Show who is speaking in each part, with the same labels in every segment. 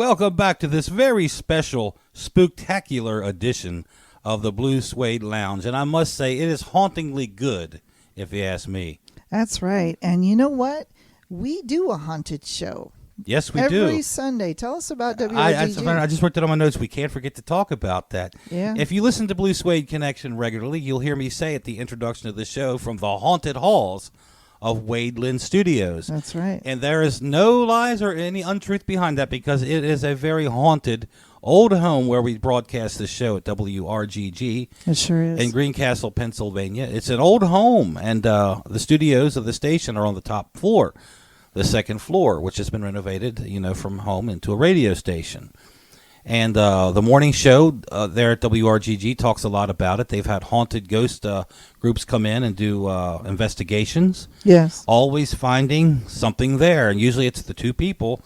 Speaker 1: Welcome back to this very special, spooktacular edition of the Blue Suede Lounge. And I must say, it is hauntingly good, if you ask me.
Speaker 2: That's right. And you know what? We do a haunted show.
Speaker 1: Yes, we do.
Speaker 2: Every Sunday. Tell us about WRGG.
Speaker 1: I just wrote that on my notes. We can't forget to talk about that.
Speaker 2: Yeah.
Speaker 1: If you listen to Blue Suede Connection regularly, you'll hear me say at the introduction of the show from the haunted halls of Wade Lynn Studios.
Speaker 2: That's right.
Speaker 1: And there is no lies or any untruth behind that because it is a very haunted old home where we broadcast the show at WRGG.
Speaker 2: It sure is.
Speaker 1: In Greencastle, Pennsylvania. It's an old home, and the studios of the station are on the top floor, the second floor, which has been renovated, from home into a radio station. And the morning show there at WRGG talks a lot about it. They've had haunted ghost groups come in and do investigations.
Speaker 2: Yes.
Speaker 1: Always finding something there. And usually it's the two people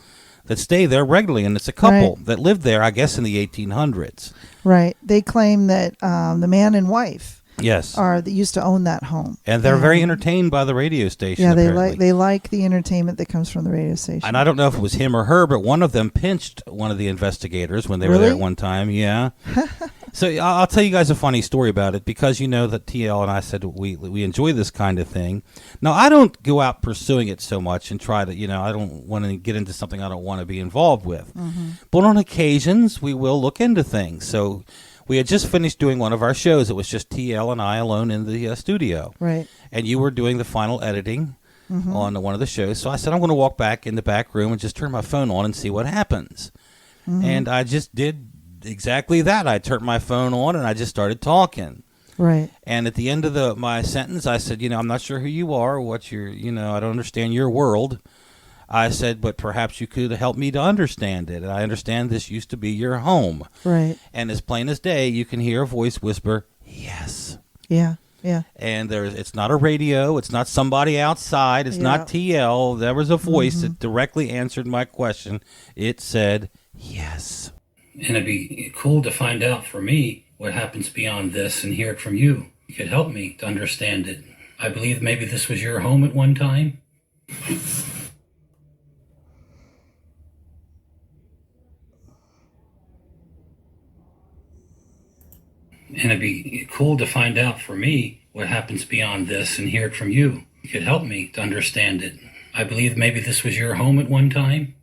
Speaker 1: that stay there regularly. And it's a couple that lived there, I guess, in the 1800s.
Speaker 2: Right. They claim that the man and wife that used to own that home.
Speaker 1: And they're very entertained by the radio station.
Speaker 2: Yeah,
Speaker 1: apparently.
Speaker 2: they like the entertainment that comes from the radio station.
Speaker 1: And I don't know if it was him or her, but one of them pinched one of the investigators when they were there at one time. Yeah. So I'll tell you guys a funny story about it because you know that TL and I said we enjoy this kind of thing. Now, I don't go out pursuing it so much and try to, I don't want to get into something I don't want to be involved with. Mm-hmm. But on occasions, we will look into things. So we had just finished doing one of our shows. It was just TL and I alone in the studio.
Speaker 2: Right.
Speaker 1: And you were doing the final editing on one of the shows. So I said, I'm going to walk back in the back room and just turn my phone on and see what happens. Mm-hmm. And I just did exactly that. I turned my phone on and I just started talking.
Speaker 2: Right.
Speaker 1: And at the end of my sentence, I said, I'm not sure who you are, what you're, I don't understand your world. I said, but perhaps you could help me to understand it. And I understand this used to be your home.
Speaker 2: Right.
Speaker 1: And as plain as day, you can hear a voice whisper, yes.
Speaker 2: Yeah. Yeah.
Speaker 1: And it's not a radio. It's not somebody outside. It's not TL. There was a voice that directly answered my question. It said, yes.
Speaker 3: And it'd be cool to find out for me what happens beyond this and hear it from you. You could help me to understand it. I believe maybe this was your home at one time. And it'd be cool to find out for me what happens beyond this and hear it from you. You could help me to understand it. I believe maybe this was your home at one time.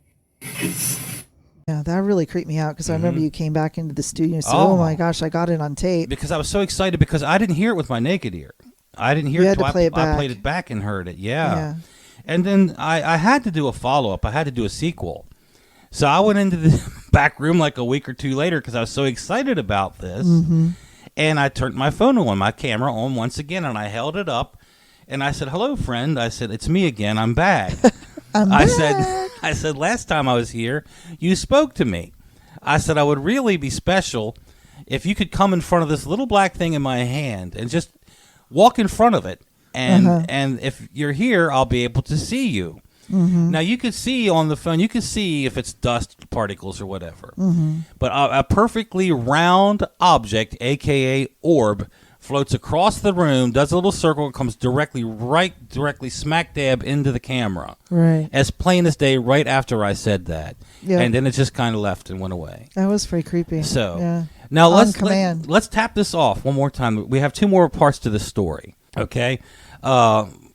Speaker 2: Yeah, that really creeped me out because I remember you came back into the studio and said, oh my gosh, I got it on tape.
Speaker 1: Because I was so excited because I didn't hear it with my naked ear. I didn't hear
Speaker 2: it.
Speaker 1: I
Speaker 2: played
Speaker 1: it back and heard it. Yeah. And then I had to do a follow-up. I had to do a sequel. So I went into the back room like a week or two later because I was so excited about this. Mm-hmm. And I turned my phone on, my camera on once again, and I held it up. And I said, hello, friend. I said, it's me again. I'm back. I said, last time I was here, you spoke to me. I said, I would really be special if you could come in front of this little black thing in my hand and just walk in front of it. And if you're here, I'll be able to see you. Mm-hmm. Now, you could see on the phone, you can see if it's dust particles or whatever. Mm-hmm. But a perfectly round object, a.k.a. orb, floats across the room, does a little circle, and comes directly smack dab into the camera.
Speaker 2: Right.
Speaker 1: As plain as day, right after I said that. Yeah. And then it just kind of left and went away.
Speaker 2: That was pretty creepy.
Speaker 1: So, now let's tap this off one more time. We have two more parts to this story. Okay?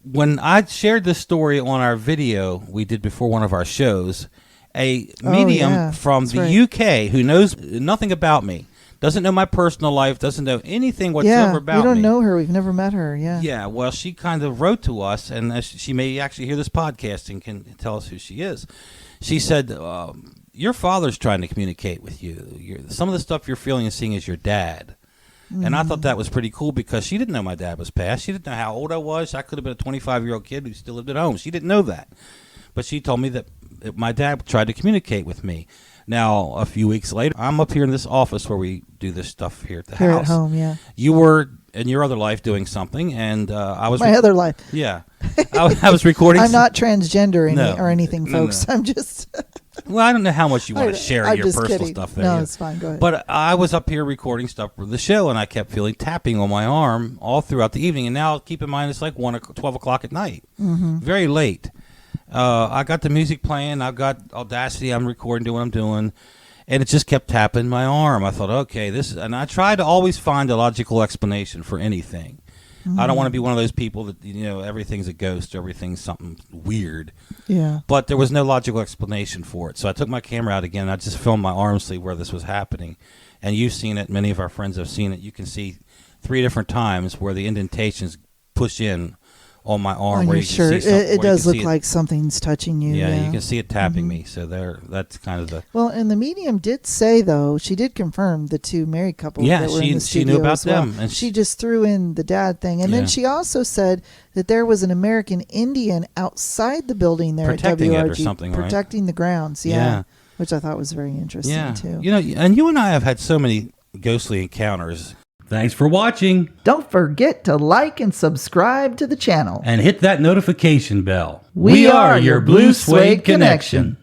Speaker 1: When I shared this story on our video we did before one of our shows, a medium from the UK who knows nothing about me, doesn't know my personal life, doesn't know anything whatsoever about me.
Speaker 2: We don't know her. We've never met her. Yeah.
Speaker 1: Yeah. Well, she kind of wrote to us, and she may actually hear this podcast and can tell us who she is. She said, your father's trying to communicate with you. Some of the stuff you're feeling and seeing is your dad. And I thought that was pretty cool because she didn't know my dad was passed. She didn't know how old I was. I could have been a 25-year-old kid who still lived at home. She didn't know that. But she told me that my dad tried to communicate with me. Now, a few weeks later, I'm up here in this office where we do this stuff here at the house.
Speaker 2: Here at home, yeah.
Speaker 1: You were in your other life doing something, and I was...
Speaker 2: My other life.
Speaker 1: Yeah. I was recording...
Speaker 2: I'm not transgender or anything, folks. No. I'm just...
Speaker 1: Well, I don't know how much you want to share your personal stuff there.
Speaker 2: No, it's fine. Go ahead.
Speaker 1: But I was up here recording stuff for the show, and I kept feeling tapping on my arm all throughout the evening. And now, keep in mind, it's like 12 o'clock at night. Mm-hmm. Very late. I got the music playing. I've got Audacity. I'm recording, doing what I'm doing. And it just kept tapping my arm. I thought, okay, and I try to always find a logical explanation for anything. I don't want to be one of those people that, everything's a ghost, everything's something weird.
Speaker 2: Yeah.
Speaker 1: But there was no logical explanation for it. So I took my camera out again, and I just filmed my arm to see where this was happening. And you've seen it. Many of our friends have seen it. You can see 3 different times where the indentations push in on my arm.
Speaker 2: On
Speaker 1: where
Speaker 2: your
Speaker 1: you can
Speaker 2: shirt.
Speaker 1: see
Speaker 2: It does look like something's touching you.
Speaker 1: Yeah, you can see it tapping me. So that's kind of the...
Speaker 2: Well, and the medium did say, though, she did confirm the 2 married couples that were in the studio
Speaker 1: knew about
Speaker 2: as well.
Speaker 1: them. And
Speaker 2: she just threw in the dad thing. And then she also said that there was an American Indian outside the building there
Speaker 1: protecting
Speaker 2: at WRGG.
Speaker 1: It or something,
Speaker 2: protecting the grounds, which I thought was very interesting, too.
Speaker 1: And you and I have had so many ghostly encounters. Thanks for watching.
Speaker 4: Don't forget to like and subscribe to the channel.
Speaker 1: And hit that notification bell.
Speaker 4: We are your Blue Suede Connection.